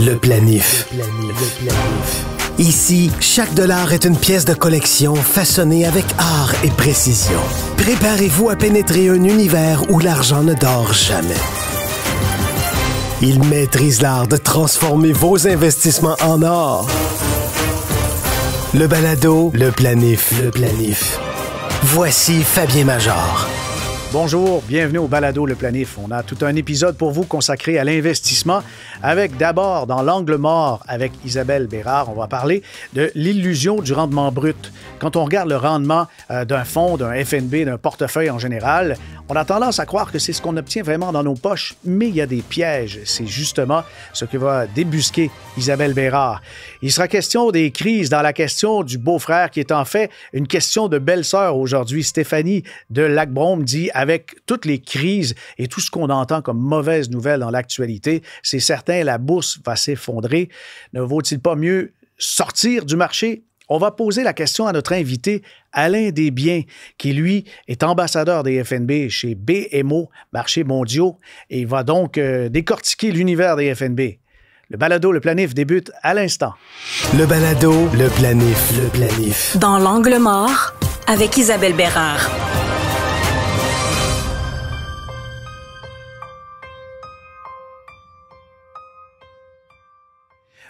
Le planif. Ici, chaque dollar est une pièce de collection façonnée avec art et précision. Préparez-vous à pénétrer un univers où l'argent ne dort jamais. Il maîtrise l'art de transformer vos investissements en or. Le balado, le planif. Voici Fabien Major. Bonjour, bienvenue au balado Le Planif. On a tout un épisode pour vous consacré à l'investissement avec d'abord dans l'angle mort avec Isabelle Bérard, on va parler de l'illusion du rendement brut. Quand on regarde le rendement d'un fonds, d'un FNB, d'un portefeuille en général, on a tendance à croire que c'est ce qu'on obtient vraiment dans nos poches, mais il y a des pièges. C'est justement ce que va débusquer Isabelle Bérard. Il sera question des crises dans la question du beau-frère qui est en fait une question de belle-sœur aujourd'hui. Stéphanie de Lac-Brome dit avec toutes les crises et tout ce qu'on entend comme mauvaises nouvelles dans l'actualité, c'est certain, la bourse va s'effondrer. Ne vaut-il pas mieux sortir du marché? On va poser la question à notre invité Alain Desbiens, qui, lui, est ambassadeur des FNB chez BMO, Marchés mondiaux, et il va donc décortiquer l'univers des FNB. Le balado, le planif débute à l'instant. Le balado, le planif. Dans l'angle mort, avec Isabelle Bérard.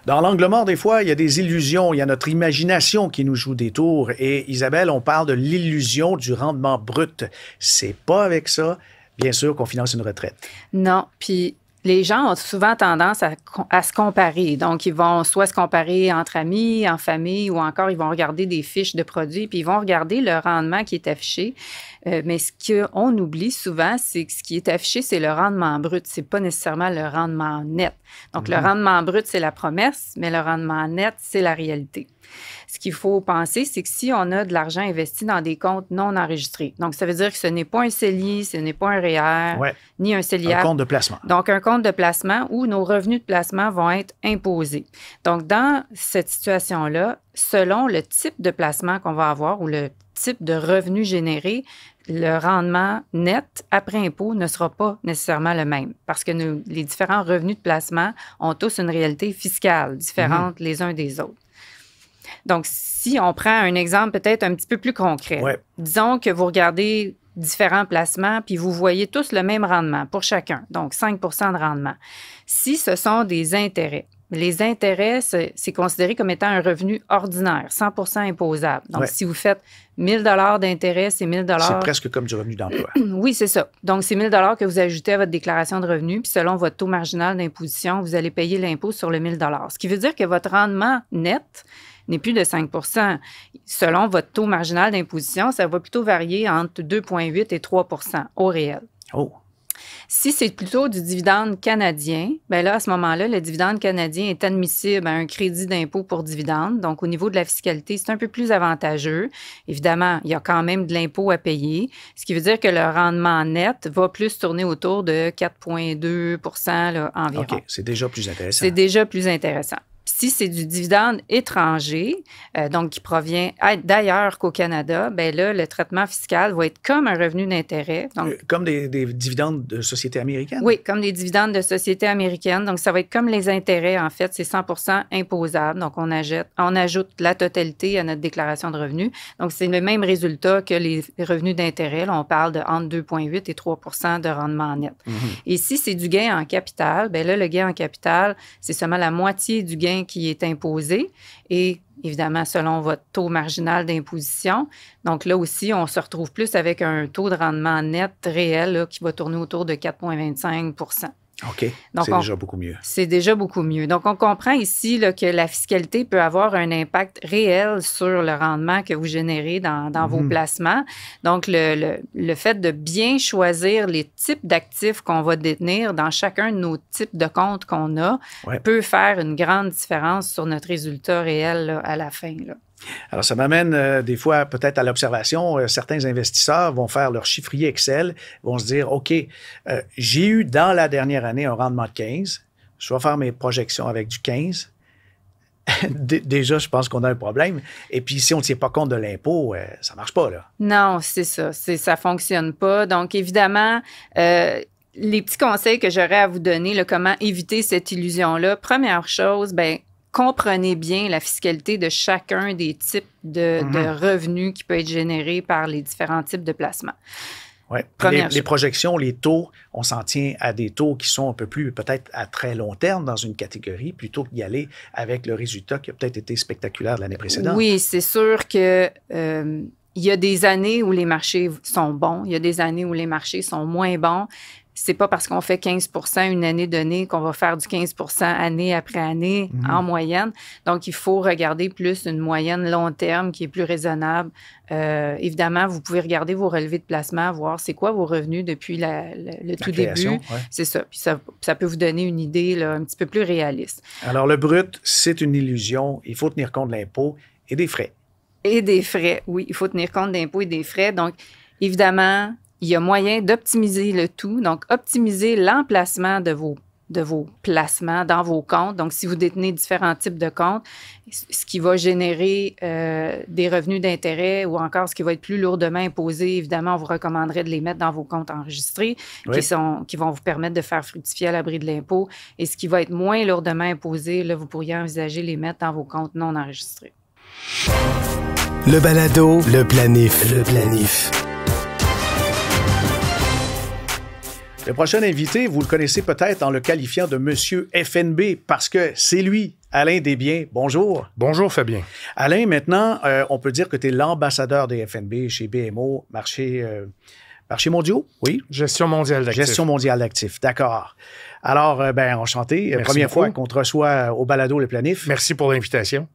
Dans l'angle mort, des fois, il y a des illusions, il y a notre imagination qui nous joue des tours. Et Isabelle, on parle de l'illusion du rendement brut. C'est pas avec ça, bien sûr, qu'on finance une retraite. Non, puis les gens ont souvent tendance à se comparer. Donc, ils vont soit se comparer entre amis, en famille, ou encore ils vont regarder des fiches de produits, puis ils vont regarder le rendement qui est affiché. Mais ce qu'on oublie souvent, c'est que ce qui est affiché, c'est le rendement brut. C'est pas nécessairement le rendement net. Donc, le rendement brut, c'est la promesse, mais le rendement net, c'est la réalité. Ce qu'il faut penser, c'est que si on a de l'argent investi dans des comptes non enregistrés, donc ça veut dire que ce n'est pas un CELI, ce n'est pas un REER, ni un CELIAC. Un compte de placement. Donc, un compte de placement où nos revenus de placement vont être imposés. Donc, dans cette situation-là, selon le type de placement qu'on va avoir ou le type de revenu généré, le rendement net après impôt ne sera pas nécessairement le même parce que les différents revenus de placement ont tous une réalité fiscale différente les uns des autres. Donc, si on prend un exemple peut-être un petit peu plus concret, disons que vous regardez différents placements puis vous voyez tous le même rendement pour chacun, donc 5 de rendement. Si ce sont des intérêts, les intérêts, c'est considéré comme étant un revenu ordinaire, 100 imposable. Donc, si vous faites 1 000 $ d'intérêt, c'est 1 000 $. C'est presque comme du revenu d'emploi. Oui, c'est ça. Donc, c'est 1 000 $ que vous ajoutez à votre déclaration de revenus, puis selon votre taux marginal d'imposition, vous allez payer l'impôt sur le 1 000 $. Ce qui veut dire que votre rendement net n'est plus de 5 %. Selon votre taux marginal d'imposition, ça va plutôt varier entre 2,8 et 3 % au réel. Oh! Si c'est plutôt du dividende canadien, bien là, à ce moment-là, le dividende canadien est admissible à un crédit d'impôt pour dividende. Donc, au niveau de la fiscalité, c'est un peu plus avantageux. Évidemment, il y a quand même de l'impôt à payer, ce qui veut dire que le rendement net va plus tourner autour de 4,2 % là, environ. OK, c'est déjà plus intéressant. C'est déjà plus intéressant. Si c'est du dividende étranger, donc qui provient d'ailleurs qu'au Canada, bien là, le traitement fiscal va être comme un revenu d'intérêt. Donc, comme des dividendes de sociétés américaines? Oui, comme des dividendes de sociétés américaines. Donc, ça va être comme les intérêts, en fait, c'est 100 % imposable. Donc, on ajoute la totalité à notre déclaration de revenus. Donc, c'est le même résultat que les revenus d'intérêt. Là, on parle de entre 2,8 et 3 % de rendement net. Et si c'est du gain en capital, bien là, le gain en capital, c'est seulement la moitié du gain qui est imposé et évidemment selon votre taux marginal d'imposition. Donc là aussi, on se retrouve plus avec un taux de rendement net réel là, qui va tourner autour de 4,25 %. OK, donc c'est déjà beaucoup mieux. C'est déjà beaucoup mieux. Donc, on comprend ici là, que la fiscalité peut avoir un impact réel sur le rendement que vous générez dans vos placements. Donc, le fait de bien choisir les types d'actifs qu'on va détenir dans chacun de nos types de comptes qu'on a peut faire une grande différence sur notre résultat réel là, à la fin, là. Alors, ça m'amène des fois peut-être à l'observation. Certains investisseurs vont faire leur chiffrier Excel, vont se dire, OK, j'ai eu dans la dernière année un rendement de 15. Je vais faire mes projections avec du 15. Déjà, je pense qu'on a un problème. Et puis, si on ne tient pas compte de l'impôt, ça ne marche pas, là. Non, c'est ça. Ça ne fonctionne pas. Donc, évidemment, les petits conseils que j'aurais à vous donner, là, comment éviter cette illusion-là. Première chose, bien, comprenez bien la fiscalité de chacun des types de revenus qui peut être généré par les différents types de placements. Oui. Les projections, les taux, on s'en tient à des taux qui sont un peu plus peut-être à très long terme dans une catégorie plutôt que d'y aller avec le résultat qui a peut-être été spectaculaire l'année précédente. Oui, c'est sûr que il y a des années où les marchés sont bons, il y a des années où les marchés sont moins bons. C'est pas parce qu'on fait 15 % une année donnée qu'on va faire du 15 % année après année en moyenne. Donc, il faut regarder plus une moyenne long terme qui est plus raisonnable. Évidemment, vous pouvez regarder vos relevés de placement, voir c'est quoi vos revenus depuis le tout création, début. Ouais. C'est ça. Puis ça peut vous donner une idée là, un petit peu plus réaliste. Alors, le brut, c'est une illusion. Il faut tenir compte de l'impôt et des frais. Et des frais, oui. Il faut tenir compte d'impôts et des frais. Donc, évidemment, il y a moyen d'optimiser le tout. Donc, optimiser l'emplacement de vos placements dans vos comptes. Donc, si vous détenez différents types de comptes, ce qui va générer des revenus d'intérêt ou encore ce qui va être plus lourdement imposé, évidemment, on vous recommanderait de les mettre dans vos comptes enregistrés qui vont vous permettre de faire fructifier à l'abri de l'impôt. Et ce qui va être moins lourdement imposé, là, vous pourriez envisager les mettre dans vos comptes non enregistrés. Le balado, le planif. Le planif. Le prochain invité, vous le connaissez peut-être en le qualifiant de Monsieur FNB parce que c'est lui, Alain Desbiens. Bonjour. Bonjour, Fabien. Alain, maintenant, on peut dire que tu es l'ambassadeur des FNB chez BMO, marché mondiaux, oui? Gestion mondiale d'actifs. Gestion mondiale d'actifs, d'accord. Alors, enchanté. Merci Première beaucoup. fois qu'on te reçoit au balado Le Planif. Merci pour l'invitation.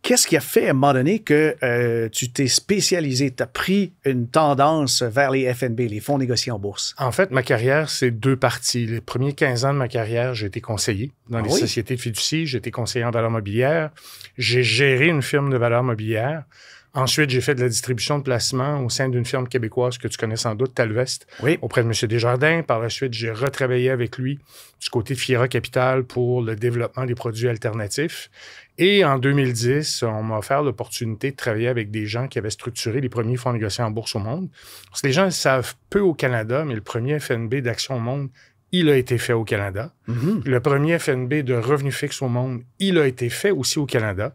Qu'est-ce qui a fait à un moment donné que tu t'es spécialisé, tu as pris une tendance vers les FNB, les fonds négociés en bourse? En fait, ma carrière, c'est deux parties. Les premiers 15 ans de ma carrière, j'ai été conseiller dans les sociétés de fiducie. J'ai été conseiller en valeurs mobilières. J'ai géré une firme de valeurs mobilières. Ensuite, j'ai fait de la distribution de placement au sein d'une firme québécoise que tu connais sans doute, Talvest, auprès de M. Desjardins. Par la suite, j'ai retravaillé avec lui du côté de Fiera Capital pour le développement des produits alternatifs. Et en 2010, on m'a offert l'opportunité de travailler avec des gens qui avaient structuré les premiers fonds négociés en bourse au monde. Parce que les gens le savent peu au Canada, mais le premier FNB d'action au monde, il a été fait au Canada. Le premier FNB de revenus fixes au monde, il a été fait aussi au Canada.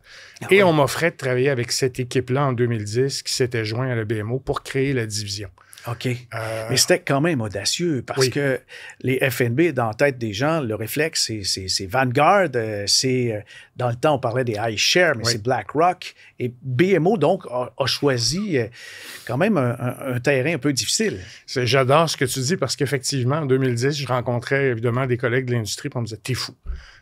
Et on m'offrait de travailler avec cette équipe-là en 2010 qui s'était joint à la BMO pour créer la division. OK. Mais c'était quand même audacieux parce que les FNB, dans la tête des gens, le réflexe, c'est Vanguard. Dans le temps, on parlait des iShares, mais c'est BlackRock. Et BMO, donc, a choisi quand même un terrain un peu difficile. J'adore ce que tu dis parce qu'effectivement, en 2010, je rencontrais évidemment des collègues de l'industrie et on me disait « T'es fou.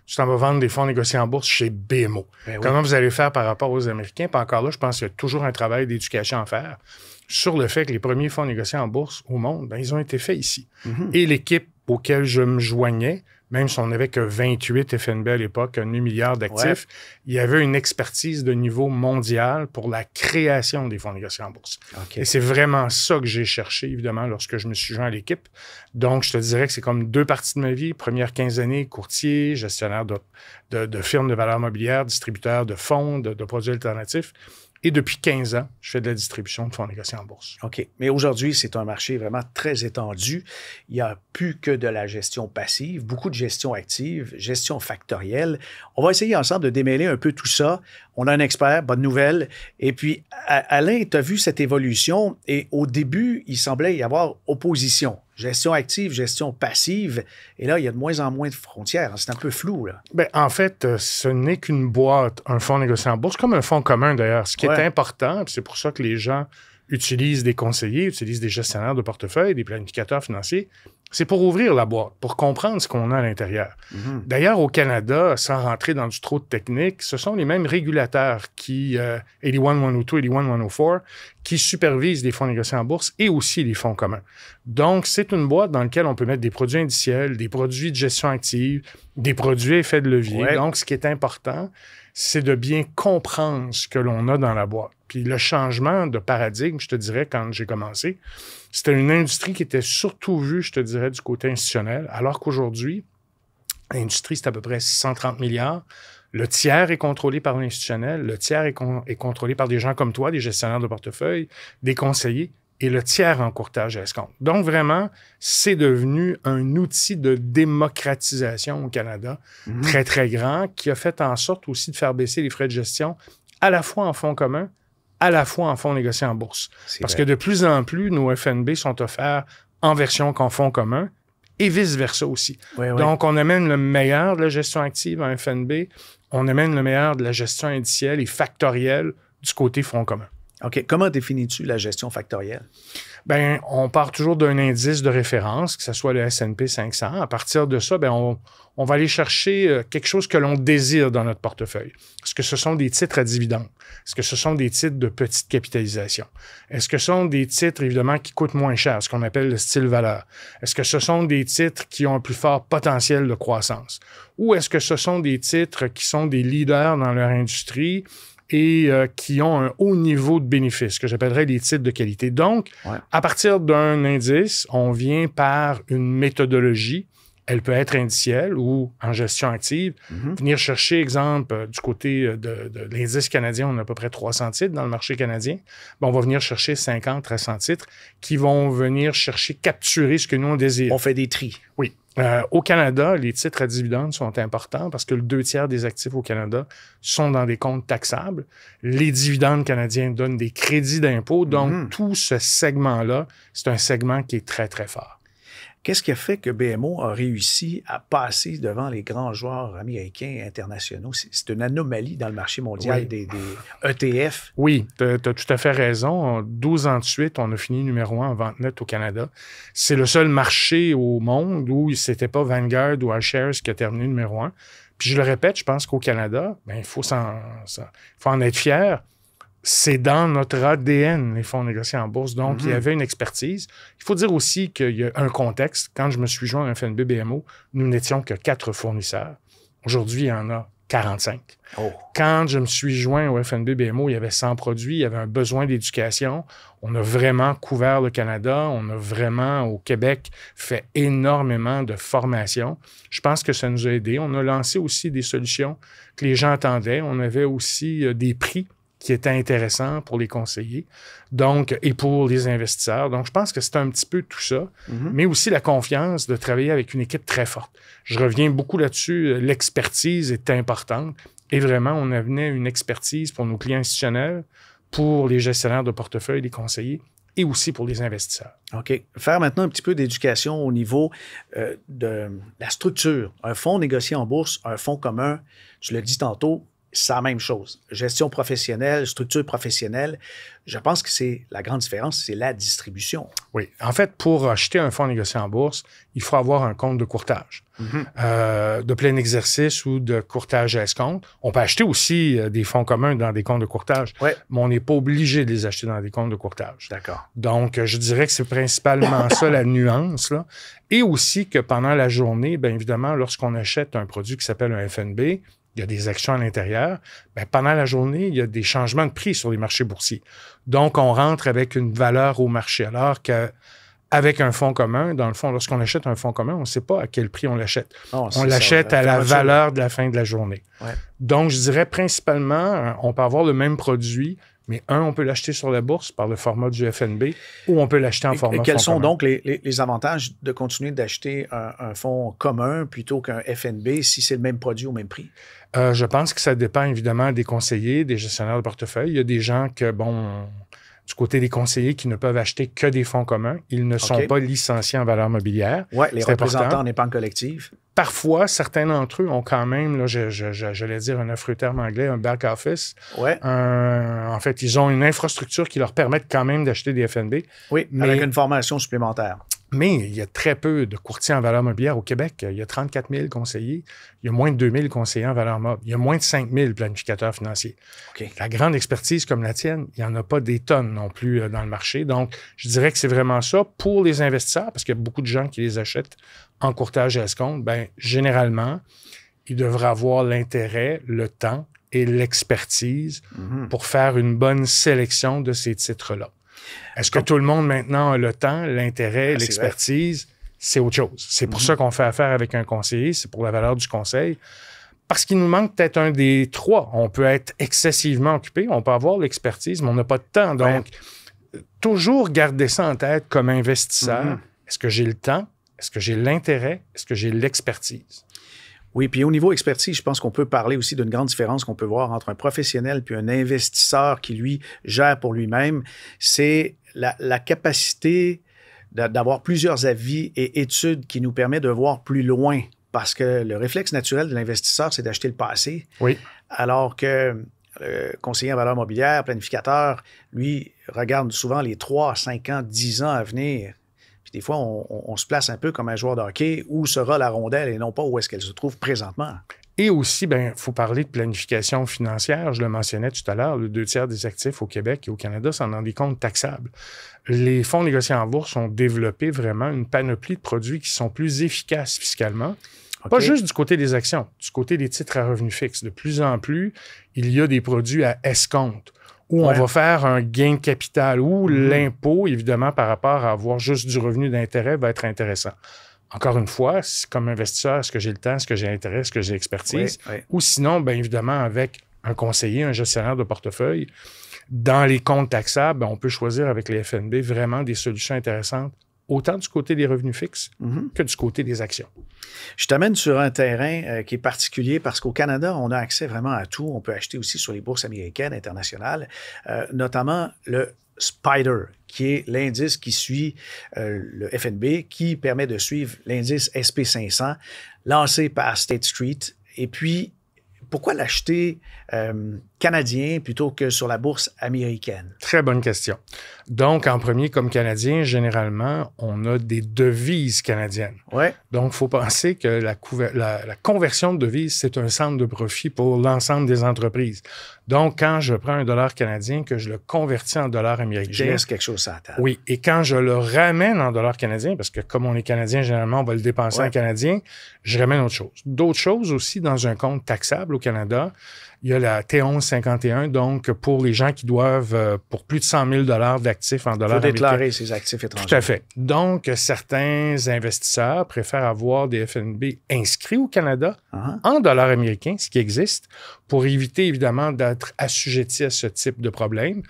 Tu t'en vas vendre des fonds négociés en bourse chez BMO. Comment vous allez faire par rapport aux Américains? » Puis encore là, je pense qu'il y a toujours un travail d'éducation à faire sur le fait que les premiers fonds négociés en bourse au monde, ils ont été faits ici. Et l'équipe auquel je me joignais, même si on n'avait que 28 FNB à l'époque, 1 demi-milliard d'actifs, il y avait une expertise de niveau mondial pour la création des fonds négociés en bourse. Et c'est vraiment ça que j'ai cherché, évidemment, lorsque je me suis joint à l'équipe. Donc, je te dirais que c'est comme deux parties de ma vie. Première 15 années, courtier, gestionnaire de firmes de valeurs mobilières, distributeur de fonds, de produits alternatifs. Et depuis 15 ans, je fais de la distribution de fonds négociés en bourse. OK. Mais aujourd'hui, c'est un marché vraiment très étendu. Il n'y a plus que de la gestion passive, beaucoup de gestion active, gestion factorielle. On va essayer ensemble de démêler un peu tout ça. On a un expert, bonne nouvelle. Et puis, Alain, tu as vu cette évolution et au début, il semblait y avoir opposition. Gestion active, gestion passive. Et là, il y a de moins en moins de frontières. C'est un peu flou, là. Bien, en fait, ce n'est qu'une boîte, un fonds négocié en bourse, comme un fonds commun, d'ailleurs. Ce qui est important, c'est pour ça que les gens utilisent des conseillers, utilisent des gestionnaires de portefeuille, des planificateurs financiers, c'est pour ouvrir la boîte, pour comprendre ce qu'on a à l'intérieur. D'ailleurs, au Canada, sans rentrer dans du trop de technique, ce sont les mêmes régulateurs qui, 81-102, 81-104, qui supervisent les fonds négociés en bourse et aussi les fonds communs. Donc, c'est une boîte dans laquelle on peut mettre des produits indiciels, des produits de gestion active, des produits à effet de levier. Donc, ce qui est important, c'est de bien comprendre ce que l'on a dans la boîte. Puis le changement de paradigme, je te dirais, quand j'ai commencé, c'était une industrie qui était surtout vue, je te dirais, du côté institutionnel, alors qu'aujourd'hui, l'industrie, c'est à peu près 630 milliards. Le tiers est contrôlé par l'institutionnel, le tiers est contrôlé par des gens comme toi, des gestionnaires de portefeuille, des conseillers, et le tiers en courtage à escompte. Donc, vraiment, c'est devenu un outil de démocratisation au Canada très, très grand qui a fait en sorte aussi de faire baisser les frais de gestion à la fois en fonds communs, à la fois en fonds négociés en bourse. Parce que de plus en plus, nos FNB sont offerts en version qu'en fonds communs et vice-versa aussi. Oui. Donc, on amène le meilleur de la gestion active en FNB, on amène le meilleur de la gestion indicielle et factorielle du côté fonds communs. OK. Comment définis-tu la gestion factorielle? Bien, on part toujours d'un indice de référence, que ce soit le S&P 500. À partir de ça, bien, on va aller chercher quelque chose que l'on désire dans notre portefeuille. Est-ce que ce sont des titres à dividendes? Est-ce que ce sont des titres de petite capitalisation? Est-ce que ce sont des titres, évidemment, qui coûtent moins cher, ce qu'on appelle le style valeur? Est-ce que ce sont des titres qui ont un plus fort potentiel de croissance? Ou est-ce que ce sont des titres qui sont des leaders dans leur industrie et qui ont un haut niveau de bénéfice, que j'appellerais des titres de qualité. Donc, à partir d'un indice, on vient par une méthodologie. Elle peut être indicielle ou en gestion active. Venir chercher, exemple, du côté de l'indice canadien, on a à peu près 300 titres dans le marché canadien. Bien, on va venir chercher 50 à 100 titres qui vont venir chercher, capturer ce que nous, on désire. On fait des tris. Oui. Au Canada, les titres à dividendes sont importants parce que le 2/3 des actifs au Canada sont dans des comptes taxables. Les dividendes canadiens donnent des crédits d'impôt. Donc, tout ce segment-là, c'est un segment qui est très, très fort. Qu'est-ce qui a fait que BMO a réussi à passer devant les grands joueurs américains et internationaux? C'est une anomalie dans le marché mondial des ETF. Oui, tu as tout à fait raison. 12 ans de suite, on a fini numéro 1 en vente nette au Canada. C'est le seul marché au monde où c'était pas Vanguard ou iShares qui a terminé numéro 1. Puis je le répète, je pense qu'au Canada, il faut en être fier. C'est dans notre ADN, les fonds négociés en bourse. Donc, il y avait une expertise. Il faut dire aussi qu'il y a un contexte. Quand je me suis joint à FNB BMO, nous n'étions que 4 fournisseurs. Aujourd'hui, il y en a 45. Oh. Quand je me suis joint au FNB BMO, il y avait 100 produits. Il y avait un besoin d'éducation. On a vraiment couvert le Canada. On a vraiment, au Québec, fait énormément de formation. Je pense que ça nous a aidés. On a lancé aussi des solutions que les gens attendaient. On avait aussi des prix qui était intéressant pour les conseillers et pour les investisseurs. Donc, je pense que c'est un petit peu tout ça, mais aussi la confiance de travailler avec une équipe très forte. Je reviens beaucoup là-dessus. L'expertise est importante et vraiment, on amenait une expertise pour nos clients institutionnels, pour les gestionnaires de portefeuille, les conseillers et aussi pour les investisseurs. OK. Faire maintenant un petit peu d'éducation au niveau de la structure. Un fonds négocié en bourse, un fonds commun, tu l'as dit tantôt, c'est la même chose. Gestion professionnelle, structure professionnelle. Je pense que c'est la grande différence, c'est la distribution. Oui. En fait, pour acheter un fonds négocié en bourse, il faut avoir un compte de courtage, de plein exercice ou de courtage à escompte. On peut acheter aussi des fonds communs dans des comptes de courtage, mais on n'est pas obligé de les acheter dans des comptes de courtage. D'accord. Donc, je dirais que c'est principalement ça, la nuance, là. Et aussi que pendant la journée, bien évidemment, lorsqu'on achète un produit qui s'appelle un FNB, il y a des actions à l'intérieur, bien, pendant la journée, il y a des changements de prix sur les marchés boursiers. Donc, on rentre avec une valeur au marché, alors qu'avec un fonds commun, dans le fond, lorsqu'on achète un fonds commun, on ne sait pas à quel prix on l'achète. On l'achète à la valeur de la fin de la journée. Ouais. Donc, je dirais principalement, on peut avoir le même produit, mais on peut l'acheter sur la bourse par le format du FNB ou on peut l'acheter en format fonds commun. Quels sont donc les avantages de continuer d'acheter un fonds commun plutôt qu'un FNB si c'est le même produit au même prix? Je pense que ça dépend évidemment des conseillers, des gestionnaires de portefeuille. Il y a des gens du côté des conseillers qui ne peuvent acheter que des fonds communs. Ils ne sont pas licenciés en valeur mobilière. Oui, les représentants en épargne collective. Parfois, certains d'entre eux ont quand même, là, j'allais dire un affreux terme anglais, un back office. Ouais. En fait, ils ont une infrastructure qui leur permet quand même d'acheter des FNB. Oui, avec une formation supplémentaire. Mais il y a très peu de courtiers en valeur mobilière au Québec. Il y a 34 000 conseillers. Il y a moins de 2 000 conseillers en valeur mobilière. Il y a moins de 5 000 planificateurs financiers. Okay. La grande expertise comme la tienne, il n'y en a pas des tonnes non plus dans le marché. Donc, je dirais que c'est vraiment ça pour les investisseurs, parce qu'il y a beaucoup de gens qui les achètent en courtage à escompte. Bien, généralement, ils devraient avoir l'intérêt, le temps et l'expertise pour faire une bonne sélection de ces titres-là. Est-ce que tout le monde maintenant a le temps, l'intérêt, l'expertise? C'est autre chose. C'est pour ça qu'on fait affaire avec un conseiller. C'est pour la valeur du conseil. Parce qu'il nous manque peut-être un des trois. On peut être excessivement occupé. On peut avoir l'expertise, mais on n'a pas de temps. Donc, toujours garder ça en tête comme investisseur. Est-ce que j'ai le temps? Est-ce que j'ai l'intérêt? Est-ce que j'ai l'expertise? Oui, puis au niveau expertise, je pense qu'on peut parler aussi d'une grande différence qu'on peut voir entre un professionnel puis un investisseur qui, lui, gère pour lui-même. C'est la capacité d'avoir plusieurs avis et études qui nous permet de voir plus loin. Parce que le réflexe naturel de l'investisseur, c'est d'acheter le passé. Oui. Alors que le conseiller en valeur mobilière, planificateur, lui, regarde souvent les 3, 5 ans, 10 ans à venir. Puis des fois, on se place un peu comme un joueur de hockey où sera la rondelle et non pas où est-ce qu'elle se trouve présentement. Et aussi, il faut parler de planification financière. Je le mentionnais tout à l'heure, le 2/3 des actifs au Québec et au Canada sont dans des comptes taxables. Les fonds négociés en bourse ont développé vraiment une panoplie de produits qui sont plus efficaces fiscalement. Okay. Pas juste du côté des actions, du côté des titres à revenus fixes. De plus en plus, il y a des produits à escompte où on va faire un gain de capital, où l'impôt, évidemment, par rapport à avoir juste du revenu d'intérêt, va être intéressant. Encore une fois, comme investisseur, est-ce que j'ai le temps, est-ce que j'ai l'intérêt, est-ce que j'ai l'expertise? Oui. Ou sinon, bien évidemment, avec un conseiller, un gestionnaire de portefeuille, dans les comptes taxables, on peut choisir avec les FNB vraiment des solutions intéressantes, autant du côté des revenus fixes que du côté des actions. Je t'amène sur un terrain qui est particulier parce qu'au Canada, on a accès vraiment à tout. On peut acheter aussi sur les bourses américaines, internationales, notamment le SPDR, qui est l'indice qui suit le FNB, qui permet de suivre l'indice SP500, lancé par State Street. Et puis, pourquoi l'acheter canadien plutôt que sur la bourse américaine? Très bonne question. Donc, en premier, comme Canadien, généralement, on a des devises canadiennes. Ouais. Donc, il faut penser que la conversion de devises, c'est un centre de profit pour l'ensemble des entreprises. Donc, quand je prends un dollar canadien, que je le convertis en dollar américain... Je laisse quelque chose à la table. Oui, et quand je le ramène en dollar canadien, parce que comme on est Canadien, généralement, on va le dépenser en canadien, je ramène autre chose. D'autres choses aussi, dans un compte taxable au Canada, il y a la T1151, donc pour les gens qui doivent, pour plus de 100 000 d'actifs en dollars américains. Il faut déclarer ses actifs étrangers. Tout à fait. Donc, certains investisseurs préfèrent avoir des FNB inscrits au Canada en dollars américains, ce qui existe, pour éviter évidemment d'être assujettis à ce type de problème.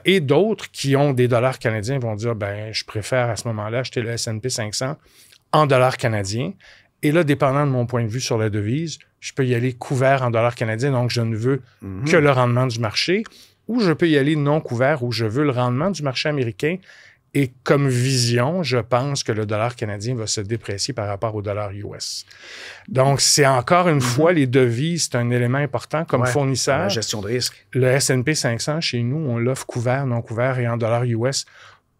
Et d'autres qui ont des dollars canadiens vont dire, je préfère à ce moment-là acheter le S&P 500 en dollars canadiens. Et là, dépendant de mon point de vue sur la devise, je peux y aller couvert en dollars canadiens, donc je ne veux que le rendement du marché, ou je peux y aller non couvert, où je veux le rendement du marché américain. Et comme vision, je pense que le dollar canadien va se déprécier par rapport au dollar US. Donc, c'est encore une fois, les devises, c'est un élément important comme fournisseur. La gestion de risque. Le S&P 500, chez nous, on l'offre couvert, non couvert et en dollars US,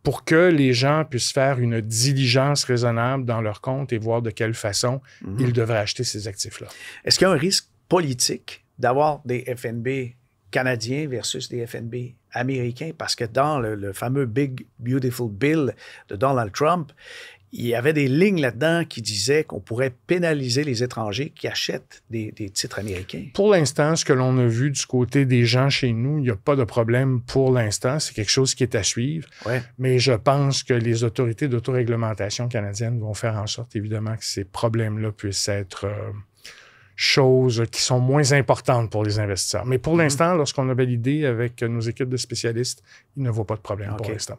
pour que les gens puissent faire une diligence raisonnable dans leur compte et voir de quelle façon ils devraient acheter ces actifs-là. Est-ce qu'il y a un risque politique d'avoir des FNB canadiens versus des FNB américains? Parce que dans le fameux Big Beautiful Bill de Donald Trump, il y avait des lignes là-dedans qui disaient qu'on pourrait pénaliser les étrangers qui achètent des titres américains. Pour l'instant, ce que l'on a vu du côté des gens chez nous, il n'y a pas de problème pour l'instant. C'est quelque chose qui est à suivre. Ouais. Mais je pense que les autorités d'autoréglementation canadiennes vont faire en sorte, évidemment, que ces problèmes-là puissent être choses qui sont moins importantes pour les investisseurs. Mais pour l'instant, lorsqu'on a validé avec nos équipes de spécialistes, il ne vaut pas de problème pour l'instant.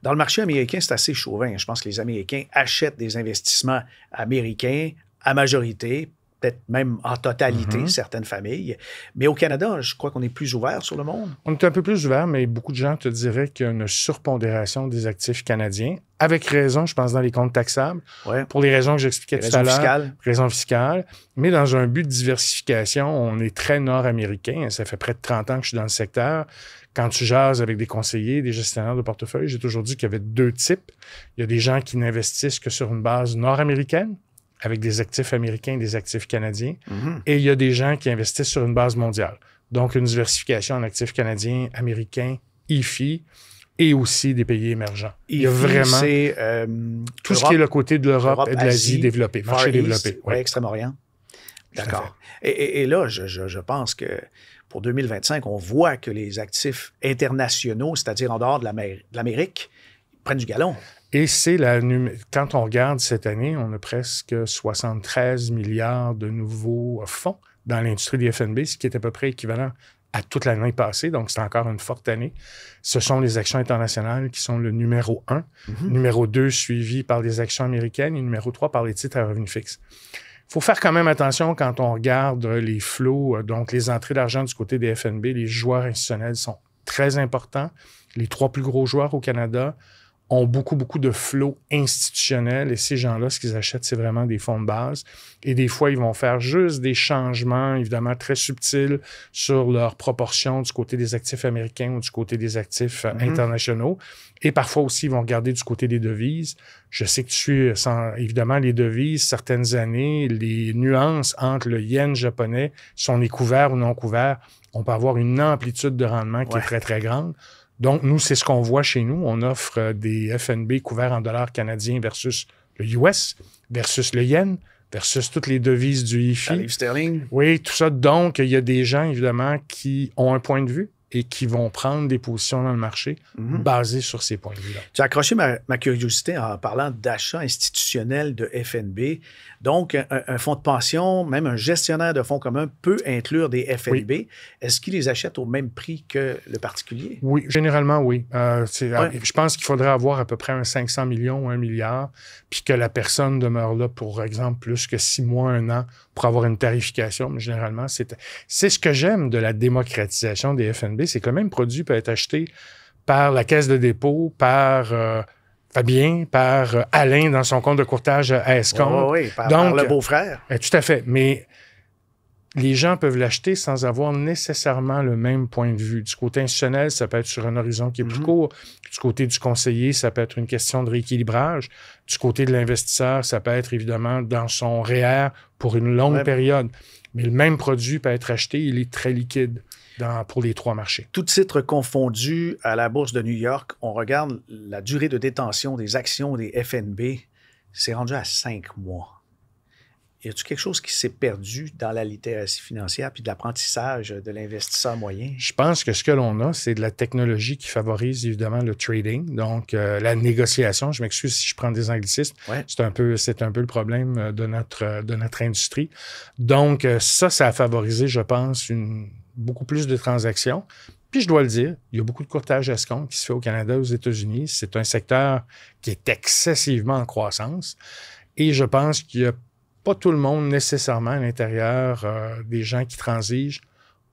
Dans le marché américain, c'est assez chauvin. Je pense que les Américains achètent des investissements américains à majorité, peut-être même en totalité, certaines familles. Mais au Canada, je crois qu'on est plus ouvert sur le monde. On est un peu plus ouvert, mais beaucoup de gens te diraient qu'il y a une surpondération des actifs canadiens. Avec raison, je pense, dans les comptes taxables, pour les raisons que j'expliquais tout à l'heure. Raisons fiscales. Mais dans un but de diversification, on est très nord-américain. Ça fait près de 30 ans que je suis dans le secteur. Quand tu jases avec des conseillers, des gestionnaires de portefeuille, j'ai toujours dit qu'il y avait deux types. Il y a des gens qui n'investissent que sur une base nord-américaine, avec des actifs américains et des actifs canadiens. Et il y a des gens qui investissent sur une base mondiale. Donc, une diversification en actifs canadiens, américains, IFI, et aussi des pays émergents. Il y a vraiment... c'est tout ce qui est le côté de l'Europe et de l'Asie développée, marché développé. Oui, Extrême-Orient. D'accord. Et là, je pense que pour 2025, on voit que les actifs internationaux, c'est-à-dire en dehors de l'Amérique, prennent du galon. Et quand on regarde cette année, on a presque 73 milliards de nouveaux fonds dans l'industrie des FNB, ce qui est à peu près équivalent à toute l'année passée, donc c'est encore une forte année. Ce sont les actions internationales qui sont le numéro 1, numéro 2 suivi par les actions américaines et numéro 3 par les titres à revenus fixes. Il faut faire quand même attention quand on regarde les flots, donc les entrées d'argent du côté des FNB, les joueurs institutionnels sont très importants. Les 3 plus gros joueurs au Canada ont beaucoup de flots institutionnels et ces gens-là, ce qu'ils achètent, c'est vraiment des fonds de base. Et des fois, ils vont faire juste des changements, évidemment, très subtils sur leur proportion du côté des actifs américains ou du côté des actifs internationaux. Et parfois aussi, ils vont regarder du côté des devises. Je sais que tu suis, évidemment, les devises, certaines années, les nuances entre le yen japonais, si on est couvert ou non couvert, on peut avoir une amplitude de rendement qui est très, très grande. Donc, nous, c'est ce qu'on voit chez nous. On offre des FNB couverts en dollars canadiens versus le US, versus le yen, versus toutes les devises du IFI. La livre sterling. Oui, tout ça. Donc, il y a des gens, évidemment, qui ont un point de vue et qui vont prendre des positions dans le marché basées sur ces points de vue-là. Tu as accroché ma curiosité en parlant d'achat institutionnel de FNB. Donc, un fonds de pension, même un gestionnaire de fonds communs peut inclure des FNB. Oui. Est-ce qu'il les achète au même prix que le particulier? Oui, généralement, oui. Je pense qu'il faudrait avoir à peu près un 500 millions ou 1 milliard, puis que la personne demeure là, pour exemple, plus que 6 mois, 1 an, pour avoir une tarification. Mais généralement, c'est ce que j'aime de la démocratisation des FNB, c'est que le même produit peut être acheté par la caisse de dépôt, par Fabien, par Alain dans son compte de courtage à Escompte. Oui, par le beau-frère. Tout à fait. Mais les gens peuvent l'acheter sans avoir nécessairement le même point de vue. Du côté institutionnel, ça peut être sur un horizon qui est plus court. Du côté du conseiller, ça peut être une question de rééquilibrage. Du côté de l'investisseur, ça peut être évidemment dans son REER pour une longue période. Mais le même produit peut être acheté, il est très liquide pour les 3 marchés. Tout titre confondu à la Bourse de New York, on regarde la durée de détention des actions des FNB, c'est rendu à 5 mois. Y a-t-il quelque chose qui s'est perdu dans la littératie financière puis de l'apprentissage de l'investisseur moyen? Je pense que ce que l'on a, c'est de la technologie qui favorise évidemment le trading, donc la négociation. Je m'excuse si je prends des anglicismes. Ouais. C'est un peu le problème de notre industrie. Donc, ça a favorisé, je pense, beaucoup plus de transactions. Puis, je dois le dire, il y a beaucoup de courtage escompte qui se fait au Canada et aux États-Unis. C'est un secteur qui est excessivement en croissance. Et je pense qu'il y a pas tout le monde nécessairement à l'intérieur des gens qui transigent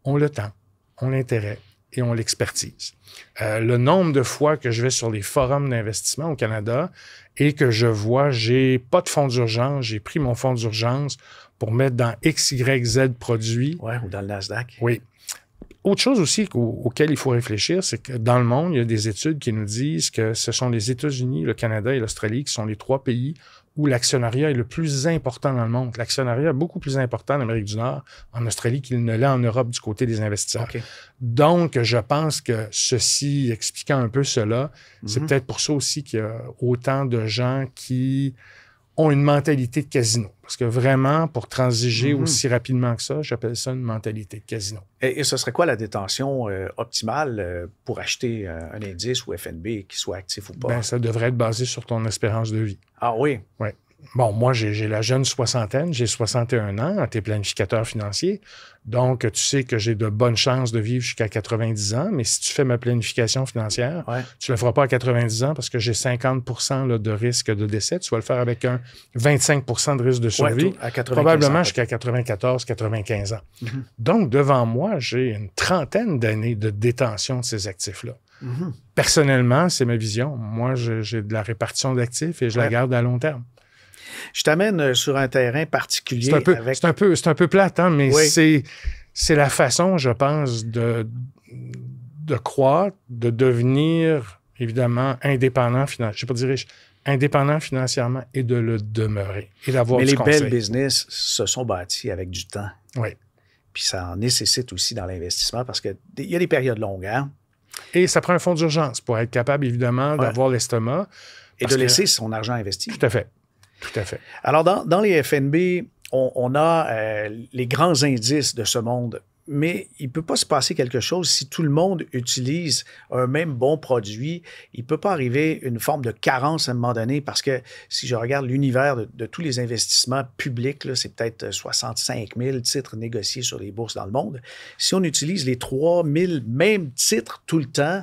ont le temps, ont l'intérêt et ont l'expertise. Le nombre de fois que je vais sur les forums d'investissement au Canada et que je vois, j'ai pas de fonds d'urgence, j'ai pris mon fonds d'urgence pour mettre dans X, Y, Z produits. Oui, ou dans le Nasdaq. Oui. Autre chose aussi auquel il faut réfléchir, c'est que dans le monde, il y a des études qui nous disent que ce sont les États-Unis, le Canada et l'Australie qui sont les 3 pays où l'actionnariat est le plus important dans le monde. L'actionnariat est beaucoup plus important en Amérique du Nord, en Australie, qu'il ne l'est en Europe du côté des investisseurs. Okay. Donc, je pense que ceci, expliquant un peu cela, c'est peut-être pour ça aussi qu'il y a autant de gens qui ont une mentalité de casino. Parce que vraiment, pour transiger aussi rapidement que ça, j'appelle ça une mentalité de casino. Et ce serait quoi la détention optimale pour acheter un indice ou FNB qui soit actif ou pas? Bien, ça devrait être basé sur ton espérance de vie. Ah oui? Oui. Bon, moi, j'ai la jeune soixantaine, j'ai 61 ans, t'es planificateur financier. Donc, tu sais que j'ai de bonnes chances de vivre jusqu'à 90 ans. Mais si tu fais ma planification financière, tu ne le feras pas à 90 ans parce que j'ai 50 % de risque de décès. Tu vas le faire avec un 25 % de risque de survie, probablement jusqu'à 94, 95 ans. Donc, devant moi, j'ai une trentaine d'années de détention de ces actifs-là. Personnellement, c'est ma vision. Moi, j'ai de la répartition d'actifs et je la garde à long terme. Je t'amène sur un terrain particulier. C'est un peu plate, hein, mais c'est la façon, je pense, de croître, de devenir, évidemment, indépendant financièrement. Je ne vais pas dire riche, indépendant financièrement et de le demeurer et d'avoir du conseil. Mais les belles business se sont bâtis avec du temps. Oui. Puis ça en nécessite aussi dans l'investissement parce qu'il y a des périodes longues, hein? Et ça prend un fonds d'urgence pour être capable, évidemment, d'avoir l'estomac. Et de laisser son argent investi. Tout à fait. Tout à fait. Alors, dans les FNB, on a les grands indices de ce monde, Mais il ne peut pas se passer quelque chose si tout le monde utilise un même bon produit. Il ne peut pas arriver une forme de carence à un moment donné parce que si je regarde l'univers de tous les investissements publics, là, c'est peut-être 65 000 titres négociés sur les bourses dans le monde. Si on utilise les 3 000 mêmes titres tout le temps,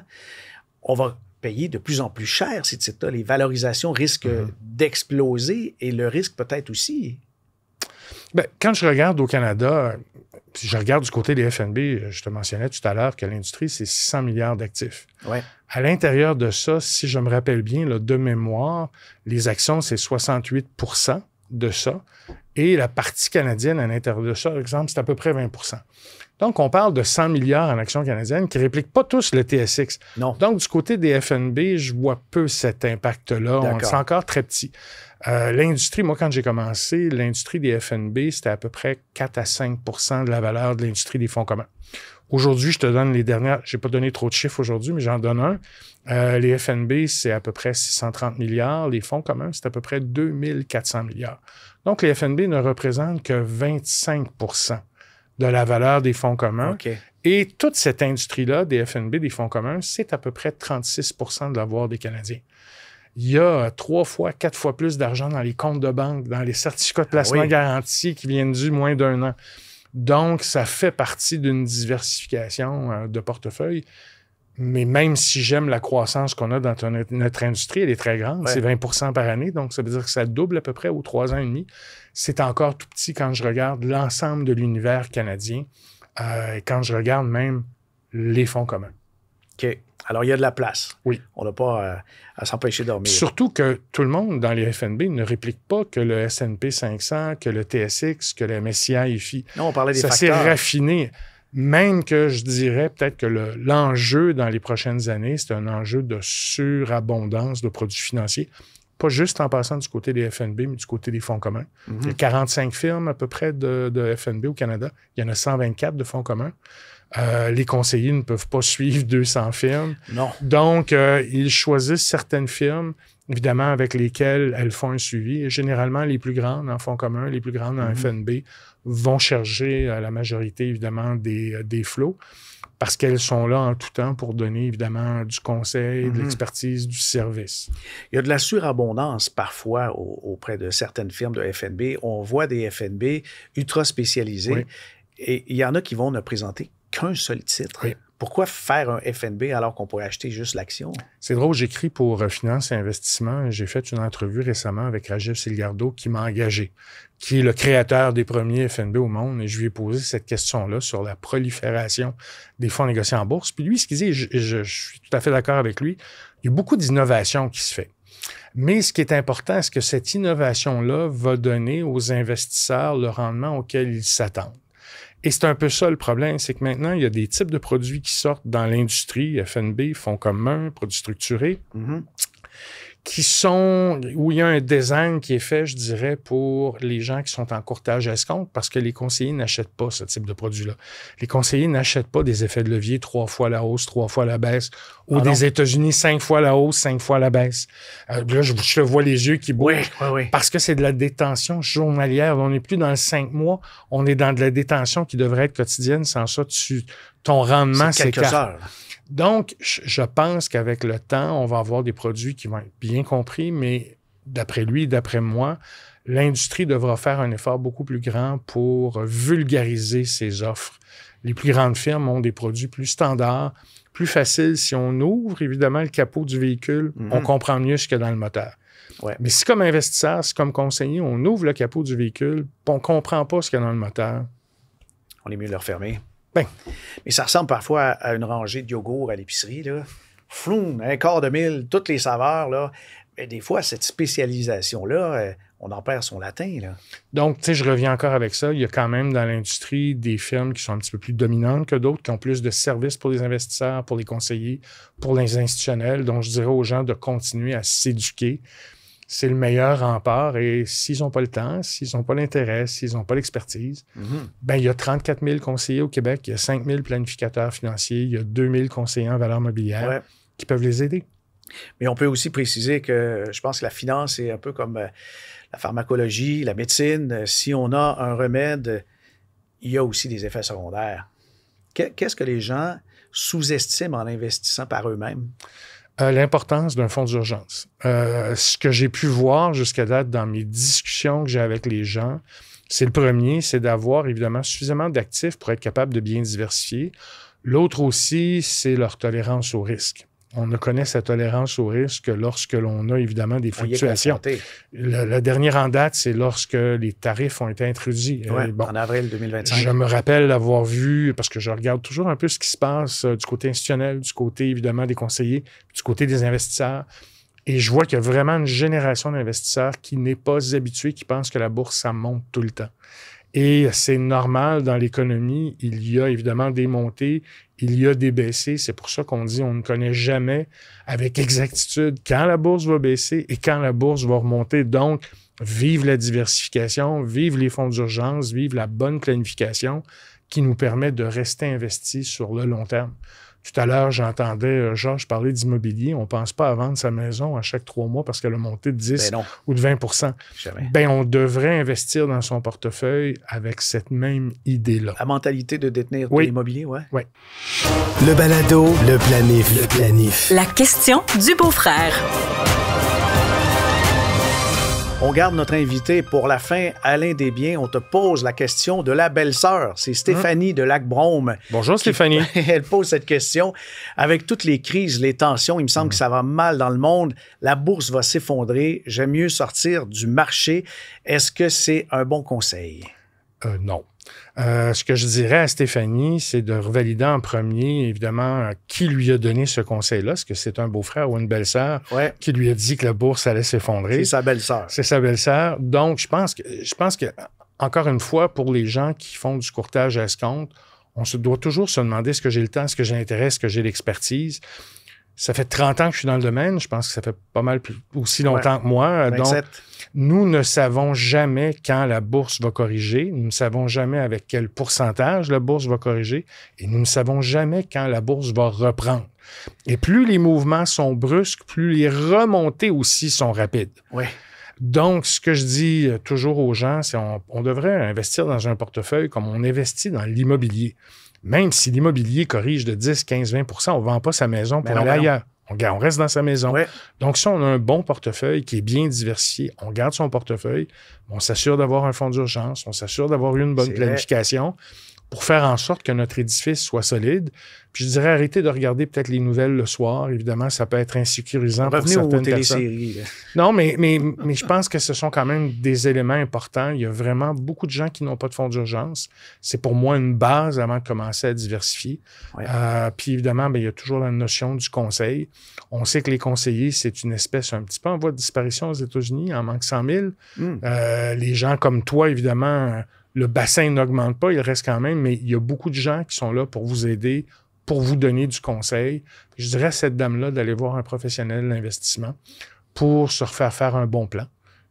on va payer de plus en plus cher ces titres-là. Les valorisations risquent d'exploser et le risque peut-être aussi. Bien, quand je regarde au Canada, si je regarde du côté des FNB, je te mentionnais tout à l'heure que l'industrie, c'est 600 milliards d'actifs. Ouais. À l'intérieur de ça, si je me rappelle bien, là, de mémoire, les actions, c'est 68 % de ça. Et la partie canadienne à l'intérieur de ça, par exemple, c'est à peu près 20 %. Donc, on parle de 100 milliards en actions canadiennes qui ne répliquent pas tous le TSX. Non. Donc, du côté des FNB, je vois peu cet impact-là. C'est encore très petit. L'industrie, moi, quand j'ai commencé, l'industrie des FNB, c'était à peu près 4 à 5 % de la valeur de l'industrie des fonds communs. Aujourd'hui, je te donne les dernières. Je n'ai pas donné trop de chiffres aujourd'hui, mais j'en donne un. Les FNB, c'est à peu près 630 milliards. Les fonds communs, c'est à peu près 2400 milliards. Donc, les FNB ne représentent que 25 % de la valeur des fonds communs. Okay. Et toute cette industrie-là, des FNB, des fonds communs, c'est à peu près 36 % de l'avoir des Canadiens. Il y a 3 fois, 4 fois plus d'argent dans les comptes de banque, dans les certificats de placement garantis qui viennent du moins d'1 an. Donc, ça fait partie d'une diversification de portefeuille. Mais même si j'aime la croissance qu'on a dans notre industrie, elle est très grande. Ouais. C'est 20 % par année. Donc, ça veut dire que ça double à peu près aux 3 ans et demi. C'est encore tout petit quand je regarde l'ensemble de l'univers canadien et quand je regarde même les fonds communs. OK. Alors, il y a de la place. Oui. On n'a pas à s'empêcher de dormir. Surtout que tout le monde dans les FNB ne réplique pas que le S&P 500, que le TSX, que le MSCI EFI. Non, on parlait des facteurs. Ça s'est raffiné. Même que je dirais peut-être que l'enjeu dans les prochaines années, c'est un enjeu de surabondance de produits financiers. Pas juste en passant du côté des FNB, mais du côté des fonds communs. Il y a 45 firmes à peu près de FNB au Canada. Il y en a 124 de fonds communs. Les conseillers ne peuvent pas suivre 200 firmes. Non. Donc, ils choisissent certaines firmes, évidemment, avec lesquelles elles font un suivi. Et généralement, les plus grandes en fonds communs, les plus grandes en FNB vont chercher la majorité, évidemment, des flots parce qu'elles sont là en tout temps pour donner, évidemment, du conseil, de l'expertise, du service. Il y a de la surabondance parfois auprès de certaines firmes de FNB. On voit des FNB ultra spécialisés. Oui. Et il y en a qui vont ne présenter qu'un seul titre. Oui. Pourquoi faire un FNB alors qu'on pourrait acheter juste l'action? C'est drôle, j'écris pour Finance et Investissement. J'ai fait une entrevue récemment avec Rajeev Silgardo qui m'a engagé, qui est le créateur des premiers FNB au monde. Et je lui ai posé cette question-là sur la prolifération des fonds négociés en bourse. Puis lui, ce qu'il dit, je suis tout à fait d'accord avec lui, il y a beaucoup d'innovation qui se fait. Mais ce qui est important, c'est que cette innovation-là va donner aux investisseurs le rendement auquel ils s'attendent. Et c'est un peu ça le problème, c'est que maintenant, il y a des types de produits qui sortent dans l'industrie, FNB, fonds communs, produits structurés, qui sont, où il y a un design qui est fait, je dirais, pour les gens qui sont en courtage escompte, parce que les conseillers n'achètent pas ce type de produit-là. Les conseillers n'achètent pas des effets de levier 3 fois la hausse, 3 fois la baisse, ou des États-Unis 5 fois la hausse, 5 fois la baisse. Là, je te vois les yeux qui bougent, parce que c'est de la détention journalière. On n'est plus dans le 5 mois, on est dans de la détention qui devrait être quotidienne. Sans ça, ton rendement s'écarte. C'est quelques heures. Donc, je pense qu'avec le temps, on va avoir des produits qui vont être bien compris, mais d'après lui, d'après moi, l'industrie devra faire un effort beaucoup plus grand pour vulgariser ses offres. Les plus grandes firmes ont des produits plus standards, plus faciles. Si on ouvre, évidemment, le capot du véhicule, on comprend mieux ce qu'il y a dans le moteur. Ouais. Mais si comme investisseur, si comme conseiller, on ouvre le capot du véhicule, on ne comprend pas ce qu'il y a dans le moteur. On est mieux de le refermer. Ben. Mais ça ressemble parfois à une rangée de yogourt à l'épicerie, là. Floum, un quart de mille, toutes les saveurs, là. Mais des fois, cette spécialisation-là, on en perd son latin, là. Donc, tu sais, je reviens encore avec ça. Il y a quand même dans l'industrie des firmes qui sont un petit peu plus dominantes que d'autres, qui ont plus de services pour les investisseurs, pour les conseillers, pour les institutionnels. Donc, je dirais aux gens de continuer à s'éduquer. C'est le meilleur rempart. Et s'ils n'ont pas le temps, s'ils n'ont pas l'intérêt, s'ils n'ont pas l'expertise, ben il y a 34 000 conseillers au Québec, il y a 5 000 planificateurs financiers, il y a 2 000 conseillers en valeur mobilière qui peuvent les aider. Mais on peut aussi préciser que je pense que la finance est un peu comme la pharmacologie, la médecine. Si on a un remède, il y a aussi des effets secondaires. Qu'est-ce que les gens sous-estiment en investissant par eux-mêmes? L'importance d'un fonds d'urgence. Ce que j'ai pu voir jusqu'à date dans mes discussions que j'ai avec les gens, c'est le premier, c'est d'avoir évidemment suffisamment d'actifs pour être capable de bien diversifier. L'autre aussi, c'est leur tolérance au risque. On ne connaît sa tolérance au risque que lorsque l'on a évidemment des fluctuations. La dernière en date, c'est lorsque les tarifs ont été introduits. En avril 2025. Je me rappelle l'avoir vu, parce que je regarde toujours un peu ce qui se passe du côté institutionnel, du côté évidemment des conseillers, du côté des investisseurs. Et je vois qu'il y a vraiment une génération d'investisseurs qui n'est pas habituée, qui pense que la bourse, ça monte tout le temps. Et c'est normal dans l'économie, il y a évidemment des montées, il y a des baissées. C'est pour ça qu'on dit on ne connaît jamais avec exactitude quand la bourse va baisser et quand la bourse va remonter. Donc, vive la diversification, vive les fonds d'urgence, vive la bonne planification qui nous permet de rester investis sur le long terme. Tout à l'heure, j'entendais Georges parler d'immobilier. On ne pense pas à vendre sa maison à chaque 3 mois parce qu'elle a monté de 10 ou de 20 %. On devrait investir dans son portefeuille avec cette même idée-là. La mentalité de détenir de l'immobilier, oui. Le balado, le planif. La question du beau-frère. On garde notre invité pour la fin, Alain Desbiens. On te pose la question de la belle-sœur. C'est Stéphanie de Lac-Brome. Bonjour Stéphanie. Elle pose cette question. Avec toutes les crises, les tensions, il me semble que ça va mal dans le monde. La bourse va s'effondrer. J'aime mieux sortir du marché. Est-ce que c'est un bon conseil? Non. Ce que je dirais à Stéphanie, c'est de revalider en premier, évidemment, qui lui a donné ce conseil-là. Est-ce que c'est un beau-frère ou une belle-sœur qui lui a dit que la bourse allait s'effondrer? C'est sa belle-sœur. C'est sa belle-sœur. Donc, je pense que, encore une fois, pour les gens qui font du courtage à escompte, on doit toujours se demander est-ce que j'ai le temps, est-ce que j'ai l'intérêt, est-ce que j'ai l'expertise? Ça fait 30 ans que je suis dans le domaine. Je pense que ça fait pas mal aussi longtemps que moi. 27. Donc, nous ne savons jamais quand la bourse va corriger. Nous ne savons jamais avec quel pourcentage la bourse va corriger. Et nous ne savons jamais quand la bourse va reprendre. Et plus les mouvements sont brusques, plus les remontées aussi sont rapides. Oui. Donc, ce que je dis toujours aux gens, c'est on devrait investir dans un portefeuille comme on investit dans l'immobilier. Même si l'immobilier corrige de 10, 15, 20 % on ne vend pas sa maison pour aller ailleurs. On reste dans sa maison. Ouais. Donc, si on a un bon portefeuille qui est bien diversifié, on garde son portefeuille, on s'assure d'avoir un fonds d'urgence, on s'assure d'avoir une bonne planification pour faire en sorte que notre édifice soit solide. Puis je dirais, arrêtez de regarder peut-être les nouvelles le soir. Évidemment, ça peut être insécurisant pour certaines personnes. Non, mais je pense que ce sont quand même des éléments importants. Il y a vraiment beaucoup de gens qui n'ont pas de fonds d'urgence. C'est pour moi une base avant de commencer à diversifier. Ouais. Puis évidemment, il y a toujours la notion du conseil. On sait que les conseillers, c'est une espèce un petit peu en voie de disparition aux États-Unis. Il en manque 100 000. Les gens comme toi, évidemment, le bassin n'augmente pas, il reste quand même, mais il y a beaucoup de gens qui sont là pour vous aider, pour vous donner du conseil. Je dirais à cette dame-là d'aller voir un professionnel de l'investissement pour se refaire faire un bon plan.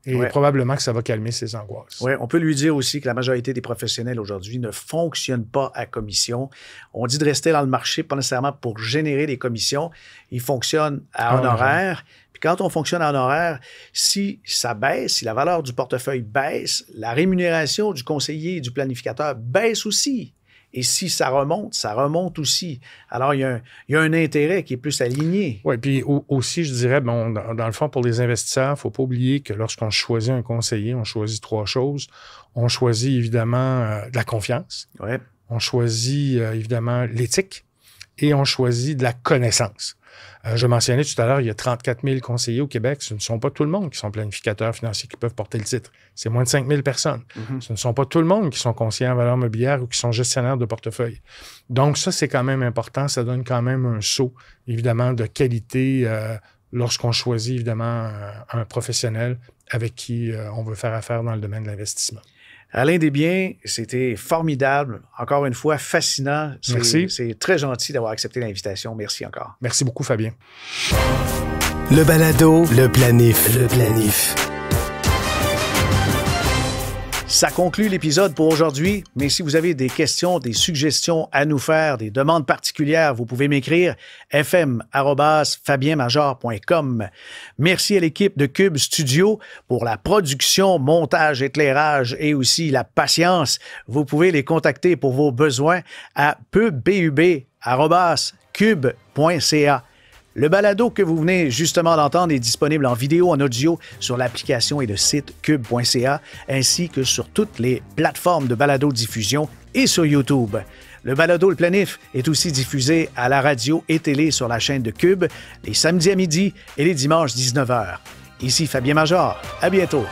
Et probablement que ça va calmer ses angoisses. Oui, on peut lui dire aussi que la majorité des professionnels aujourd'hui ne fonctionnent pas à commission. On dit de rester dans le marché, pas nécessairement pour générer des commissions. Ils fonctionnent à honoraire. Puis quand on fonctionne en honoraire, si ça baisse, si la valeur du portefeuille baisse, la rémunération du conseiller et du planificateur baisse aussi. Et si ça remonte aussi. Alors, il y a un intérêt qui est plus aligné. Oui, puis aussi, je dirais, dans le fond, pour les investisseurs, il ne faut pas oublier que lorsqu'on choisit un conseiller, on choisit 3 choses. On choisit évidemment de la confiance. Ouais. On choisit évidemment l'éthique et on choisit de la connaissance. Je mentionnais tout à l'heure, il y a 34 000 conseillers au Québec. Ce ne sont pas tout le monde qui sont planificateurs financiers qui peuvent porter le titre. C'est moins de 5 000 personnes. Ce ne sont pas tout le monde qui sont conseillers en valeur mobilière ou qui sont gestionnaires de portefeuille. Donc ça, c'est quand même important. Ça donne quand même un saut, évidemment, de qualité lorsqu'on choisit, évidemment, un professionnel avec qui on veut faire affaire dans le domaine de l'investissement. Alain Desbiens, c'était formidable. Encore une fois, fascinant. Merci. C'est très gentil d'avoir accepté l'invitation. Merci encore. Merci beaucoup, Fabien. Le balado, le planif. Ça conclut l'épisode pour aujourd'hui, mais si vous avez des questions, des suggestions à nous faire, des demandes particulières, vous pouvez m'écrire fm@fabienmajor.com. Merci à l'équipe de Cube Studio pour la production, montage, éclairage et aussi la patience. Vous pouvez les contacter pour vos besoins à pub@cube.ca. Le balado que vous venez justement d'entendre est disponible en vidéo, en audio sur l'application et le site cube.ca, ainsi que sur toutes les plateformes de balado-diffusion et sur YouTube. Le balado Le Planif est aussi diffusé à la radio et télé sur la chaîne de Cube les samedis à midi et les dimanches 19h. Ici Fabien Major. À bientôt.